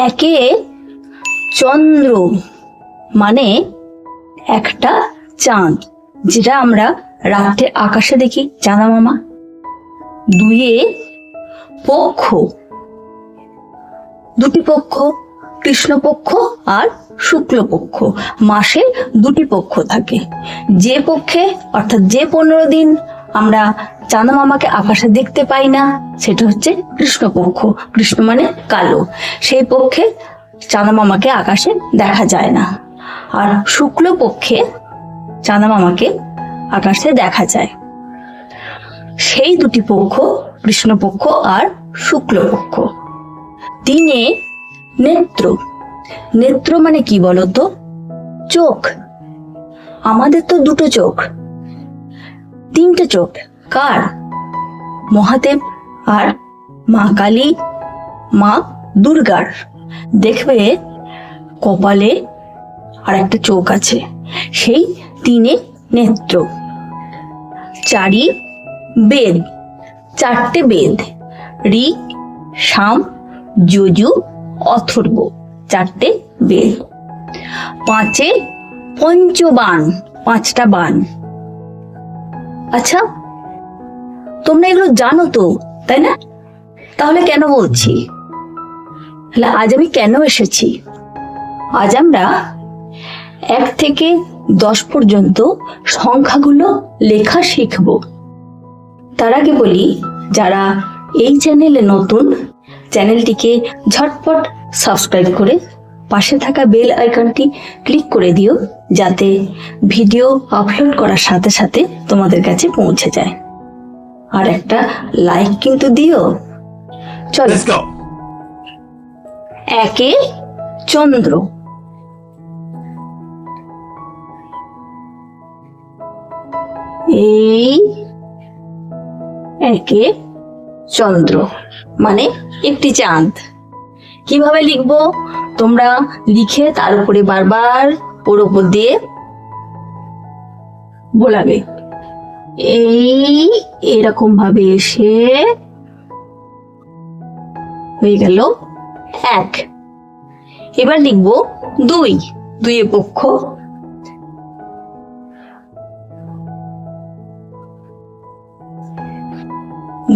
একে চন্দ্র মানে একটা চাঁদ, যেটা আমরা রাত্রে আকাশে দেখি, চাঁদা মামা। দুইয়ে পক্ষ, দুটি পক্ষ, কৃষ্ণপক্ষ আর শুক্লপক্ষ। মাসে দুটি পক্ষ থাকে। যে পক্ষে অর্থাৎ যে 15 দিন আমরা চাঁদা মামাকে আকাশে দেখতে পাই না, সেটা হচ্ছে কৃষ্ণপক্ষ। কৃষ্ণ মানে কালো, সেই পক্ষে চাঁদা মামাকে আকাশে দেখা যায় না। আর শুক্লপক্ষে চাঁদা মামাকে আকাশে দেখা যায়। সেই দুটি পক্ষ কৃষ্ণপক্ষ আর শুক্লপক্ষ। দিনে নেত্র, নেত্র মানে কি বলতো? চোখ। আমাদের তো দুটো চোখ, তিনটে চোখ। কার? মহাদেব আর মা কালী, মা দুর্গার। দেখবে কপালে আর একটা চোখ আছে, সেই তিনে নেত্র। চারি বেদ, চারটে বেদ, ঋক, সাম, যজু, অথর্ব, চারটে বেদ। পাঁচে পঞ্চবাণ, পাঁচটা বাণ। আচ্ছা, তোমরা এগুলো জানো তো, তাই না? তাহলে কেন বলছি? তাহলে আজ আমি কেন এসেছি? আজ আমরা 1 থেকে 10 পর্যন্ত সংখ্যাগুলো লেখা শিখব। তার আগে বলি, যারা এই চ্যানেলে নতুন, চ্যানেলটিকে ঝটপট সাবস্ক্রাইব করে পাশে থাকা বেল আইকনটি ক্লিক করে দিও, যাতে ভিডিও আপলোড করার সাথে সাথে তোমাদের কাছে পৌঁছে যায়। আর একটা লাইক কিন্তু দিও। চলো। একে চন্দ্র, এই একে চন্দ্র মানে একটি চাঁদ। কিভাবে লিখবো তোমরা লিখে তার উপরে বারবার ওর উপর দিয়ে বোলাবে। এই এরকম ভাবে এসে হয়ে গেল 1। এবার লিখবো 2, দুইয়ে পক্ষ,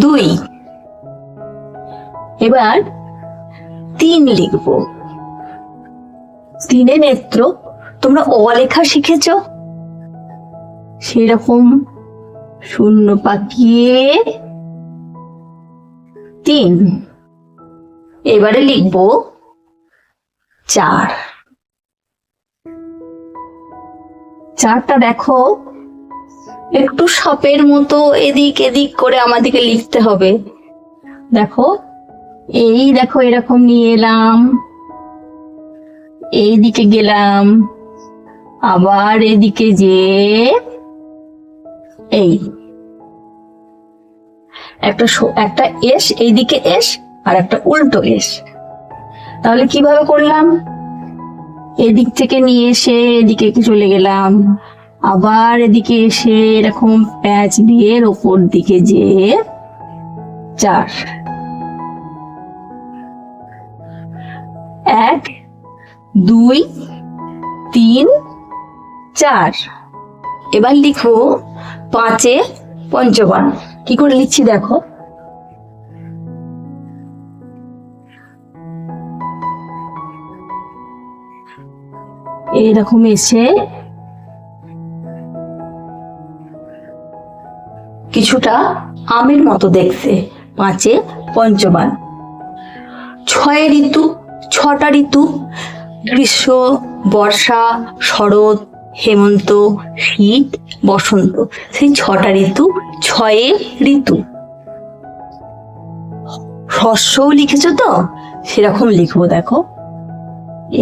দুই। এবার 3 লিখবো, তিনে নেত্র। তোমরা অ লেখা শিখেছ, সেরকম শূন্য পাকিয়ে 3। এবারে লিখবো 4। 4টা দেখো একটু সাপের মতো এদিক এদিক করে আমাদেরকে লিখতে হবে। দেখো, এই দেখো এরকম নিয়ে এলাম, এইদিকে গেলাম, আবার এদিকে যে এই একটা এস, এইদিকে এস আর একটা উল্টো এস। তাহলে কিভাবে করলাম? এদিক থেকে নিয়ে এসে এদিকে চলে গেলাম, আবার এদিকে এসে এরকম প্যাচ দিয়ে ওপর দিকে যে 4। 1, 2, 3, 4। এবার লিখো 5-এ পঞ্চবাণ। কি করে লিখছি দেখো। এরকম এসে কিছুটা আমের মতো দেখতে, 5-এ পঞ্চবাণ। 6 ঋতু, 6টা ঋতু, গ্রীষ্ম, বর্ষা, শরৎ, হেমন্ত, শীত, বসন্ত। সেই 6টা ঋতু, 6 ঋতু। হ্রস্বও লিখেছ তো, সেরকম লিখবো। দেখো,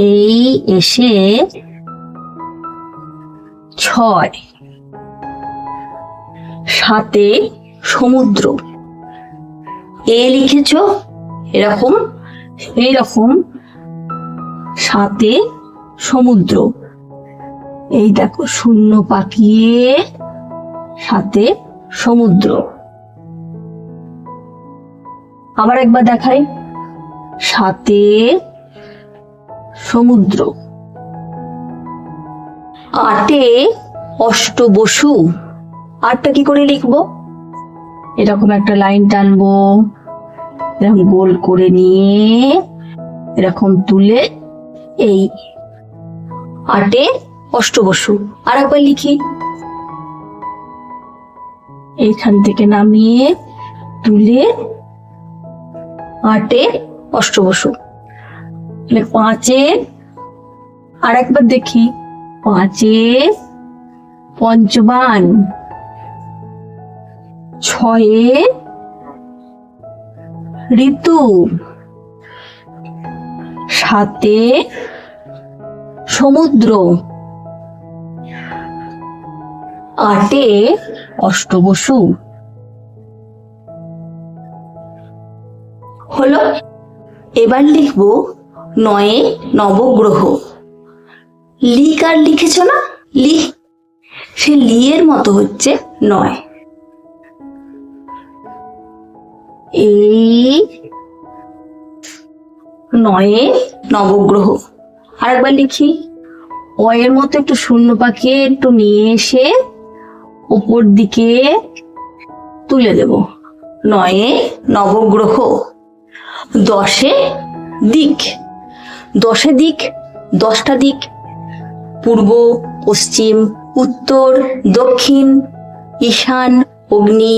এই এসে 6, 7-এ সমুদ্র। এ লিখেছ এরকম, এইরকম 7-এ সমুদ্র। এই দেখো শূন্য পাকিয়ে 7-এ সমুদ্র। আবার একবার দেখাই, 7-এ সমুদ্র। আটে অষ্টবসু। আটটা কি করে লিখবো? এরকম একটা লাইন টানবো, এরকম গোল করে নিয়ে এরকম তুলে এই আটে অষ্টবসু। আর একবার লিখি, এইখান থেকে নামিয়ে তুলে আটে অষ্টবসু। পাঁচে, আর একবার দেখি, পাঁচে পঞ্চবান। ছয়ে ঋতু। সাতে সমুদ্র। আটে অষ্টবসু। হলো। এবার লিখবো নয়ে নবগ্রহ। লিক আর লিখেছ না, লি, সে লিয়ের মতো হচ্ছে নয়। এই নয়ে নবগ্রহ। আরেকবার লিখি, অয়ের মতো একটু শূন্য পাকিয়ে একটু নিয়ে এসে উপর দিকে তুলে দেব। নয়ে নবগ্রহ। দশে দিক। দশে দিক, 10টা দিক, পূর্ব, পশ্চিম, উত্তর, দক্ষিণ, ঈশান, অগ্নি,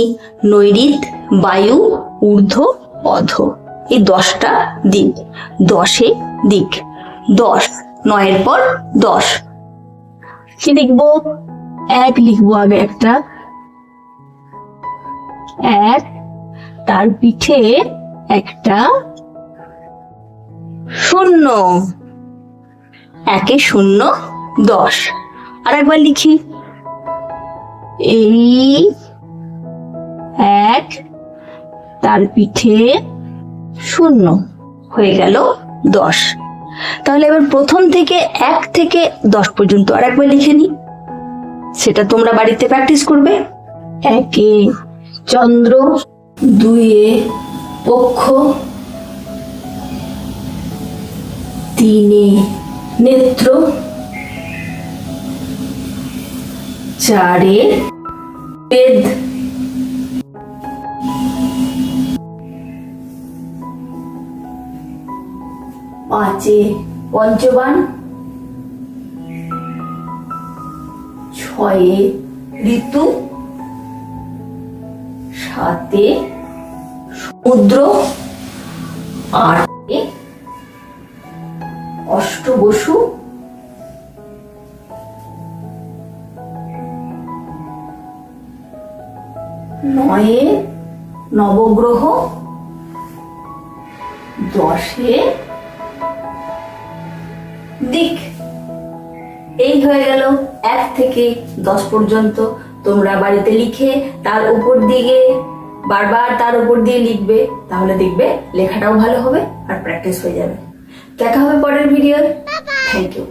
নৈঋত, বায়ু, ঊর্ধ্ব, অধ। এই 10টা দিক। দশে দিক। 10, 9-এর পর 10। কি লিখবো? এক লিখবো আগে একটা, এক, তার পিঠে একটা শূন্য। একে শূন্য, 10। আর একবার লিখি, এই এক, তার পিঠে শূন্য, হয়ে গেল 10। তাহলে এবার প্রথম থেকে 1 থেকে 10 পর্যন্ত আর একবার লিখে নি, সেটা তোমরা বাড়িতে প্র্যাকটিস করবে। 1-এ চন্দ্র, 2-এ পক্ষ, 3-এ নেত্র, 4-এ বেদ, 5-এ পঞ্চবান, 6-এ ঋতু, 7-এ সমুদ্র, 8-এ অষ্টবসু, 9-এ নবগ্রহ, 10-এ দিক। এই হয়ে গেল 1 থেকে 10 পর্যন্ত। তোমরা বাড়িতে লিখে তার উপর দিকে বারবার তার উপর দিয়ে লিখবে, তাহলে দেখবে লেখাটাও ভালো হবে আর প্র্যাকটিস হয়ে যাবে। দেখা হবে পরের ভিডিও। Thank you.